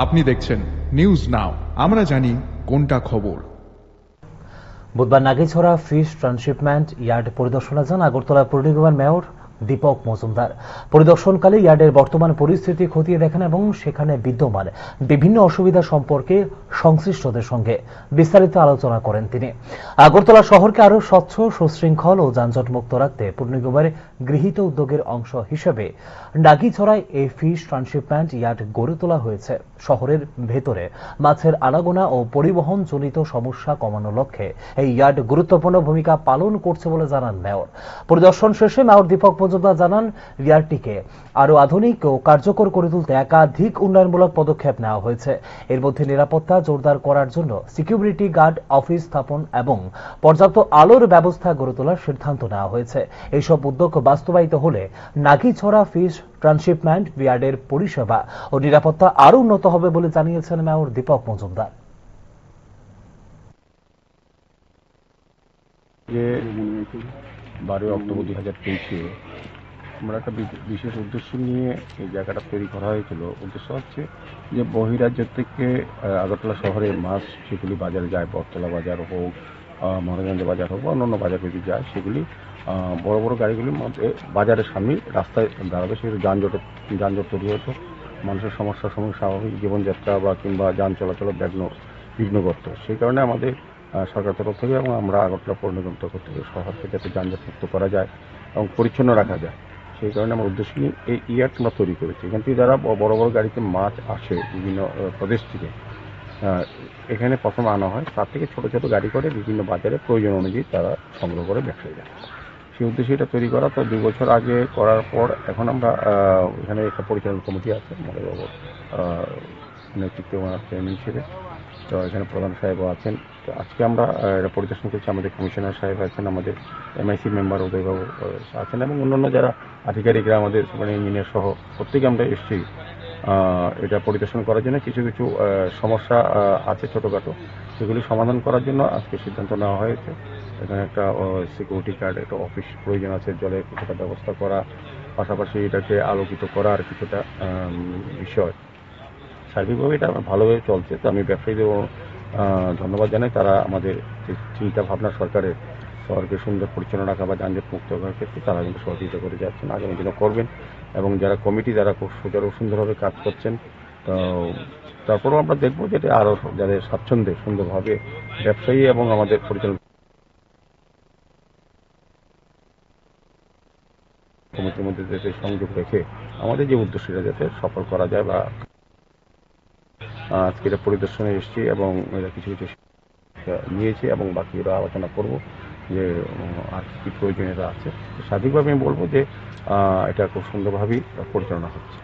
আপনি দেখছেন news now, আমরা জানি কোনটা খবর। বুধবার নাগিছড়া ফিশ ট্রান্সশিপমেন্ট ইয়ার্ড পরিদর্শনে যান আগরতলা পৌর নিগমের মেয়র দীপক মজুমদার। পরিদর্শনকালে ইয়ার্ডের বর্তমান পরিস্থিতি খতিয়ে দেখেন এবং সেখানে বিদ্যমান বিভিন্ন অসুবিধা সম্পর্কে সংশ্লিষ্টদের সঙ্গে বিস্তারিত আলোচনা করেন তিনি। আগরতলা শহরকে আরও স্বচ্ছ, সুশৃঙ্খল ও যানজটমুক্ত রাখতে পৌর নিগমের গৃহীত উদ্যোগের অংশ হিসেবে নাগিছড়ায় এই ফিশ ট্রান্সশিপমেন্ট ইয়ার্ড গড়ে তোলা হয়েছে। শহরের ভেতরে মাছের আনাগোনা ও পরিবহন জনিত সমস্যা কমানোর লক্ষ্যে এই ইয়ার্ড গুরুত্বপূর্ণ ভূমিকা পালন করছে বলে জানান মেয়র। পরিদর্শন শেষে মেয়র দীপক মজুমদার জানান, ইয়ার্ডটিকে আরো আধুনিক ও কার্যকর করে তুলতে একাধিক উন্নয়নমূলক পদক্ষেপ নেওয়া হয়েছে। এর মধ্যে নিরাপত্তা জোরদার করার জন্য সিকিউরিটি গার্ড অফিস স্থাপন এবং পর্যাপ্ত আলোর ব্যবস্থা গড়ে তোলার সিদ্ধান্ত নেওয়া হয়েছে। এইসব উদ্যোগ বাস্তবায়িত হলে নাগিছড়া ফিশ ট্রান্সশিপমেন্ট ইয়ার্ডের পরিষেবা ও নিরাপত্তা আরো উন্নত হবে বলে জানিয়েছেন মেয়র দীপক মজুমদার। 12 অক্টোবর 2023-এ আমরা একটা বিশেষ উদ্দেশ্য নিয়ে এই জায়গাটা তৈরি করা হয়েছিল। উদ্দেশ্য হচ্ছে যে বহিরাজ্য থেকে আগরতলা শহরে মাছ সেগুলি বাজারে যায়, বটতলা বাজার হোক, মহারাজগঞ্জ বাজার হোক বা অন্যান্য বাজার যদি যায়, সেগুলি বড় বড় গাড়িগুলির মধ্যে বাজারের সামনে রাস্তায় দাঁড়াবে। সেগুলো যানজট তৈরি হতো, মানুষের সমস্যার সঙ্গে স্বাভাবিক জীবনযাত্রা বা কিংবা যান চলাচল বিঘ্ন করতো। সেই কারণে আমাদের সরকার তরফ থেকে এবং আমরা আগরতলা পৌর নিগম তরফ থেকে শহরকে যাতে যানজটমুক্ত করা যায় এবং পরিচ্ছন্ন রাখা যায়, সেই কারণে আমরা উদ্দেশ্য নিয়ে এই ইয়ার্ড আমরা তৈরি করেছি। এখান থেকে যারা বড় বড় গাড়িতে মাছ আসে বিভিন্ন প্রদেশ থেকে, এখানে প্রথমে আনা হয়, তার থেকে ছোট ছোট গাড়ি করে বিভিন্ন বাজারে প্রয়োজন অনুযায়ী তারা সংগ্রহ করে ব্যবসায়ী যায়। সেই উদ্দেশ্যে এটা তৈরি করা। তো 2 বছর আগে করার পর এখন আমরা এখানে একটা পরিচালনা কমিটি আছে, মহাবাবুর নেতৃত্বে চেয়ারম্যান হিসেবে। তো এখানে প্রধান সাহেবও আছেন। তো আজকে আমরা এটা পরিদর্শন করছি, আমাদের কমিশনার সাহেব আছেন, আমাদের MIC মেম্বার উদয়বাবু আছেন এবং অন্যান্য যারা আধিকারিকরা আমাদের মানে ইঞ্জিনিয়ার সহ প্রত্যেকে আমরা এসেছি এটা পরিদর্শন করার জন্য। কিছু কিছু সমস্যা আছে ছোটোখাটো, সেগুলি সমাধান করার জন্য আজকে সিদ্ধান্ত নেওয়া হয়েছে। এখানে একটা সিকিউরিটি গার্ড, একটা অফিস প্রয়োজন আছে, জলের কিছুটা ব্যবস্থা করা, পাশাপাশি এটাকে আলোকিত করার কিছুটা বিষয়। সার্বিকভাবে এটা ভালোভাবে চলছে। তো আমি ব্যবসায়ীদের ধন্যবাদ জানাই, তারা আমাদের যে চিন্তা ভাবনা শহরকে সুন্দর পরিচ্ছন্ন রাখা বা যানজট মুক্ত করার ক্ষেত্রে তারা কিন্তু সহযোগিতা করে যাচ্ছেন, আগামী দিনে করবেন। এবং যারা কমিটি, যারা খুব সুচারু সুন্দরভাবে কাজ করছেন। তো তারপরেও আমরা দেখবো যেটা আরও যাদের স্বাচ্ছন্দ্যে সুন্দরভাবে ব্যবসায়ী এবং আমাদের পরিচালনা কমিটির মধ্যে যাতে সংযোগ রেখে আমাদের যে উদ্দেশ্যটা যাতে সফল করা যায়। বা আজকে এটা পরিদর্শনে এসেছি এবং এরা কিছু কিছু নিয়েছি এবং বাকিরা আলোচনা করব যে আর কি প্রয়োজনীয়তা আছে। স্বাভাবিকভাবে আমি বলবো যে এটা খুব সুন্দরভাবেই পরিচালনা হচ্ছে।